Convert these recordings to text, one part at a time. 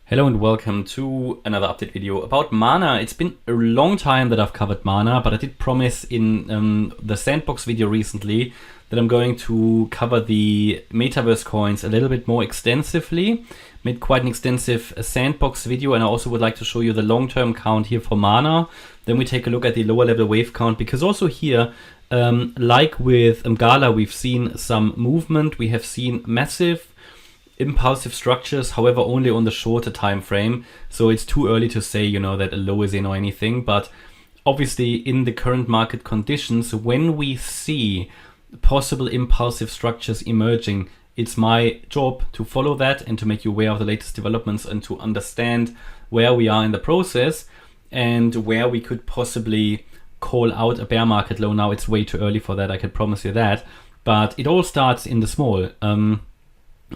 Hello and welcome to another update video about Mana. It's been a long time that I've covered Mana, but I did promise in the Sandbox video recently that I'm going to cover the Metaverse coins a little bit more extensively. Made quite an extensive Sandbox video, and I also would like to show you the long-term count here for Mana. Then we take a look at the lower level wave count, because also here, like with Gala, we've seen some movement. We have seen massive impulsive structures, however only on the shorter time frame, so it's too early to say, you know, that a low is in or anything. But obviously in the current market conditions, when we see possible impulsive structures emerging, it's my job to follow that and to make you aware of the latest developments and to understand where we are in the process and where we could possibly call out a bear market low. Now it's way too early for that, I can promise you that, but it all starts in the small,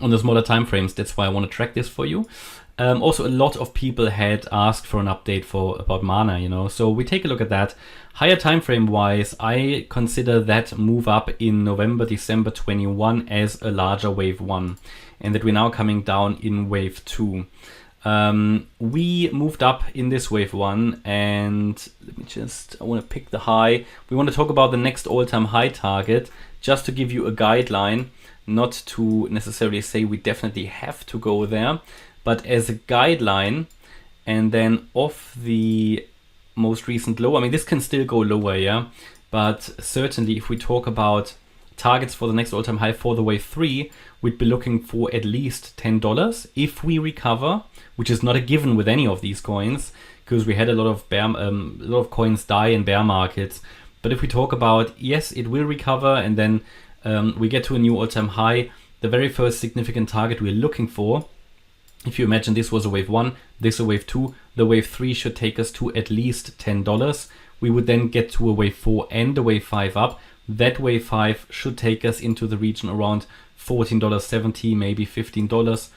on the smaller time frames. That's why I want to track this for you. Also, a lot of people had asked for an update about Mana, you know, so we take a look at that. Higher time frame wise, I consider that move up in November, December 21 as a larger wave 1, and that we're now coming down in wave 2. We moved up in this wave 1, and I want to pick the high. We want to talk about the next all-time high target, just to give you a guideline, not to necessarily say we definitely have to go there, but as a guideline. And then off the most recent low, I mean, this can still go lower, yeah, but certainly if we talk about targets for the next all-time high for the wave 3, we'd be looking for at least $10 if we recover, which is not a given with any of these coins, because we had a lot of coins die in bear markets. But if we talk about, yes, it will recover, and then we get to a new all-time high, the very first significant target we're looking for, if you imagine this was a wave 1, this a wave 2, the wave 3 should take us to at least $10. We would then get to a wave 4 and a wave 5 up. That wave 5 should take us into the region around $14.70, maybe $15,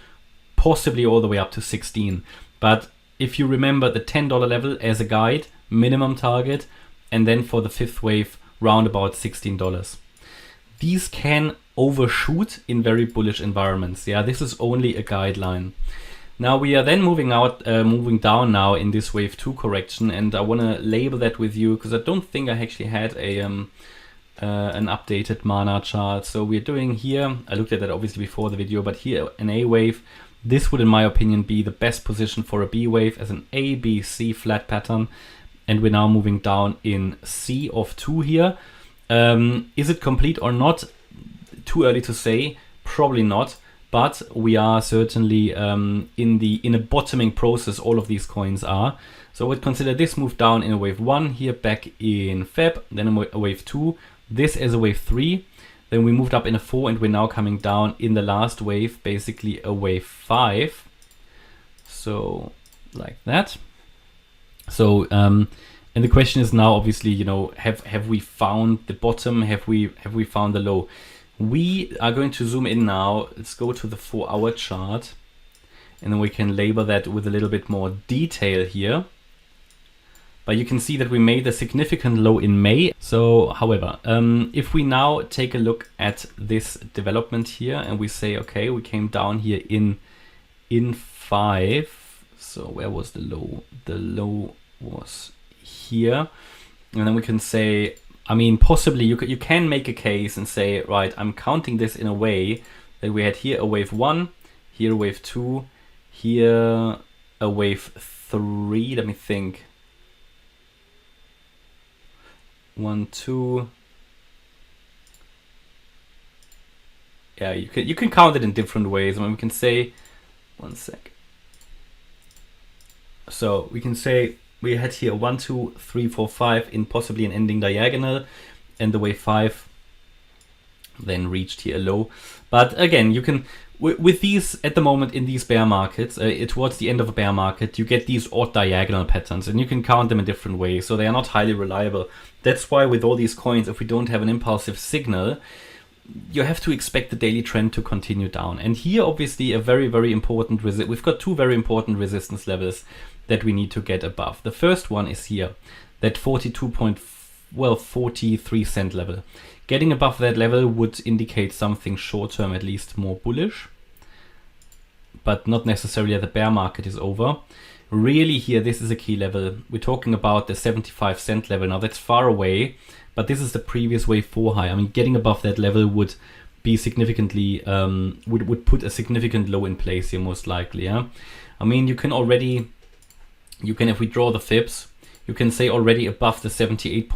possibly all the way up to 16. But if you remember the $10 level as a guide, minimum target, and then for the fifth wave, round about $16. These can overshoot in very bullish environments. Yeah, this is only a guideline. Now we are then moving down now in this wave 2 correction, and I want to label that with you because I don't think I actually had an updated Mana chart. So we're doing here, I looked at that obviously before the video, but here an A wave. This would in my opinion be the best position for a B wave as an A, B, C flat pattern. And we're now moving down in C of 2 here. Is it complete or not? Too early to say, probably not, but we are certainly in a bottoming process. All of these coins are. So I would consider this move down in a wave 1 here back in Feb, then a wave 2, this as a wave 3, then we moved up in a 4, and we're now coming down in the last wave, basically a wave 5. So like that. So and the question is now, obviously, you know, have we found the bottom? Have we found the low? We are going to zoom in now. Let's go to the 4-hour chart, and then we can label that with a little bit more detail here. But you can see that we made a significant low in May. So, however, if we now take a look at this development here, and we say, okay, we came down here in 5. So where was the low? The low was here, and then we can say, I mean, possibly you can make a case and say, right, I'm counting this in a way that we had here a wave 1, here a wave 2, here a wave 3. Let me think. 1, 2. Yeah, you can count it in different ways. I mean, we can say, one sec. So we can say we had here 1, 2, 3, 4, 5 in possibly an ending diagonal, and the wave 5 then reached here a low. But again, you can, with these at the moment in these bear markets, towards the end of a bear market, you get these odd diagonal patterns, and you can count them in different ways, so they are not highly reliable. That's why with all these coins, if we don't have an impulsive signal, you have to expect the daily trend to continue down. And here, obviously, a very, very important we've got two very important resistance levels that we need to get above. The first one is here, that 43 cent level. Getting above that level would indicate something short term, at least more bullish. but not necessarily that the bear market is over. Really here, this is a key level. We're talking about the 75 cent level. Now that's far away, but this is the previous wave 4 high. I mean, getting above that level would be significantly, would put a significant low in place here most likely. Yeah, I mean, you can, if we draw the fibs, you can say already above the 78.6%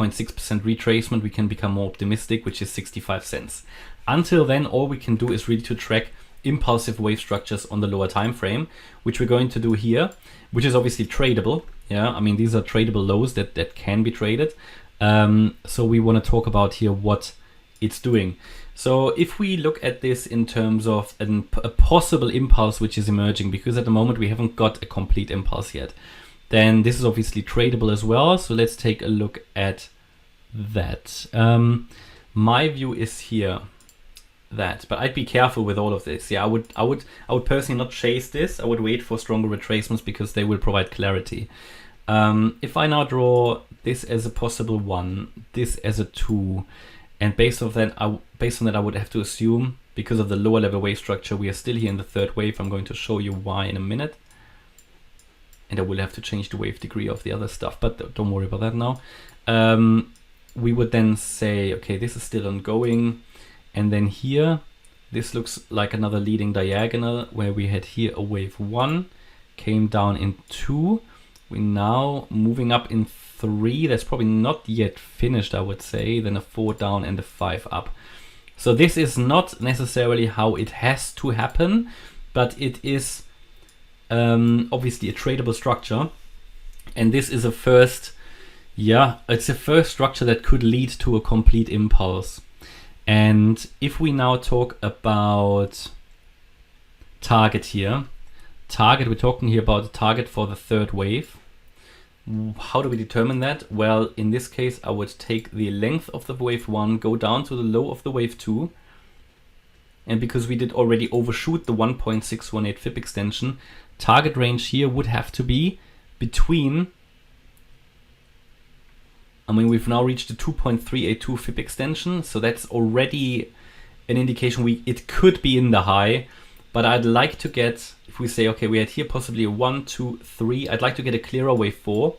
retracement, we can become more optimistic, which is 65 cents. Until then, all we can do is really to track impulsive wave structures on the lower time frame, which we're going to do here, which is obviously tradable. Yeah, I mean, these are tradable lows that can be traded. So we want to talk about here what it's doing. So if we look at this in terms of a possible impulse which is emerging, because at the moment we haven't got a complete impulse yet, then this is obviously tradable as well. So let's take a look at that. My view is here that, but I'd be careful with all of this. Yeah, I would personally not chase this. I would wait for stronger retracements because they will provide clarity. If I now draw this as a possible 1, this as a 2, and based on that, I would have to assume, because of the lower level wave structure, we are still here in the third wave. I'm going to show you why in a minute. And I will have to change the wave degree of the other stuff, but don't worry about that now. We would then say, okay, this is still ongoing. And then here, this looks like another leading diagonal where we had here a wave 1, came down in 2. We're now moving up in 3. That's probably not yet finished, I would say. Then a 4 down and a 5 up. So this is not necessarily how it has to happen, but it is obviously a tradable structure. And this is a first, it's a first structure that could lead to a complete impulse. And if we now talk about target here, we're talking here about a target for the third wave. How do we determine that? Well, in this case, I would take the length of the wave 1, go down to the low of the wave 2. And because we did already overshoot the 1.618 fib extension, target range here would have to be between, I mean, we've now reached the 2.382 fib extension, so that's already an indication it could be in the high, but I'd like to get, if we say, okay, we had here possibly a 1, 2, 3, I'd like to get a clearer wave 4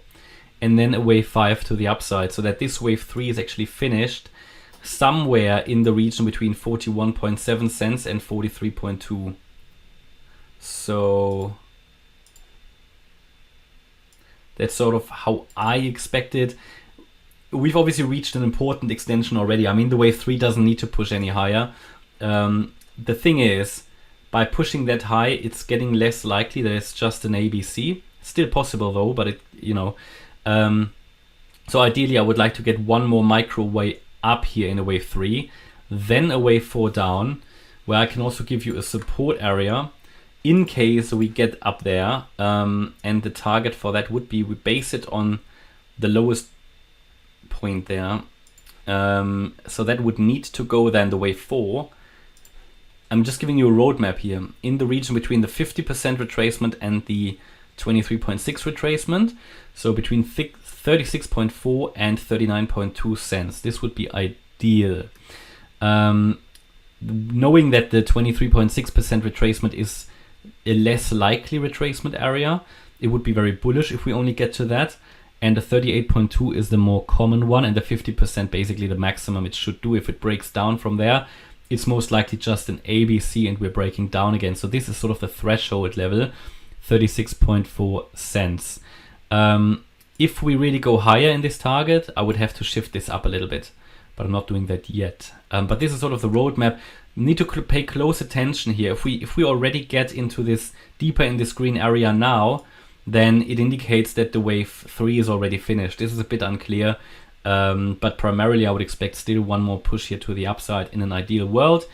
and then a wave 5 to the upside, so that this wave 3 is actually finished somewhere in the region between 41.7 cents and 43.2. So that's sort of how I expected. We've obviously reached an important extension already. I mean, the wave 3 doesn't need to push any higher. The thing is, by pushing that high, it's getting less likely that it's just an ABC. Still possible though, but so ideally I would like to get one more micro way up here in a wave 3, then a wave 4 down, where I can also give you a support area in case we get up there. And the target for that would be, we base it on the lowest point there. So that would need to go then the wave 4. I'm just giving you a roadmap here in the region between the 50% retracement and the 23.6 retracement. So between 36.4 and 39.2 cents. This would be ideal. Knowing that the 23.6% retracement is a less likely retracement area, it would be very bullish if we only get to that. And the 38.2 is the more common one, and the 50% basically the maximum it should do. If it breaks down from there, it's most likely just an ABC and we're breaking down again. So this is sort of the threshold level, 36.4 cents. If we really go higher in this target, I would have to shift this up a little bit, but I'm not doing that yet. But this is sort of the roadmap. Need to pay close attention here. If we already get into this deeper in this green area now, then it indicates that the wave 3 is already finished. This is a bit unclear, but primarily I would expect still one more push here to the upside in an ideal world.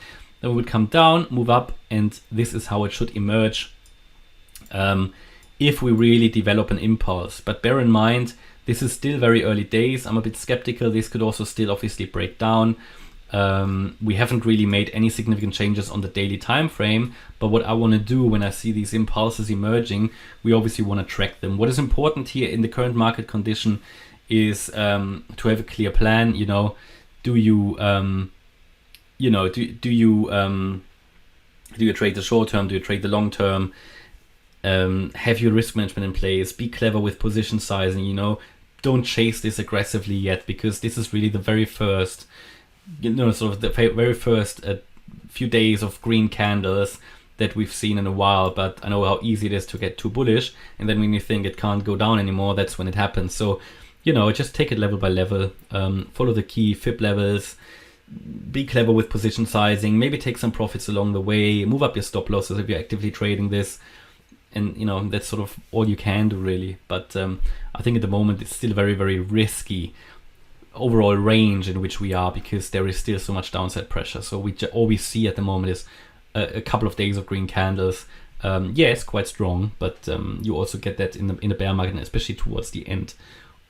Then we would come down, move up, and this is how it should emerge if we really develop an impulse. But bear in mind, this is still very early days. I'm a bit skeptical. This could also still obviously break down. We haven't really made any significant changes on the daily time frame, but what I want to do when I see these impulses emerging, we obviously want to track them. What is important here in the current market condition is to have a clear plan. Do you Do you trade the short term? Do you trade the long term? Have your risk management in place? Be clever with position sizing. Don't chase this aggressively yet, because this is really the very first, sort of the very first few days of green candles that we've seen in a while. But I know how easy it is to get too bullish, and then when you think it can't go down anymore, that's when it happens. So just take it level by level, follow the key fib levels, be clever with position sizing, maybe take some profits along the way, move up your stop losses if you're actively trading this, and that's sort of all you can do really. But I think at the moment it's still very, very risky overall range in which we are, because there is still so much downside pressure. So all we see at the moment is a couple of days of green candles. It's quite strong, but you also get that in the bear market, and especially towards the end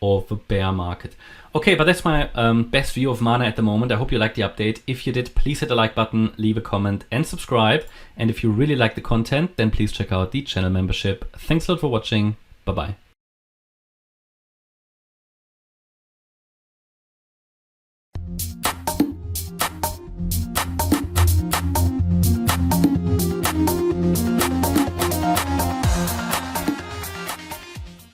of the bear market. Okay, but that's my best view of Mana at the moment. I hope you liked the update. If you did, please hit the like button, leave a comment and subscribe. And if you really like the content, then please check out the channel membership. Thanks a lot for watching. Bye-bye.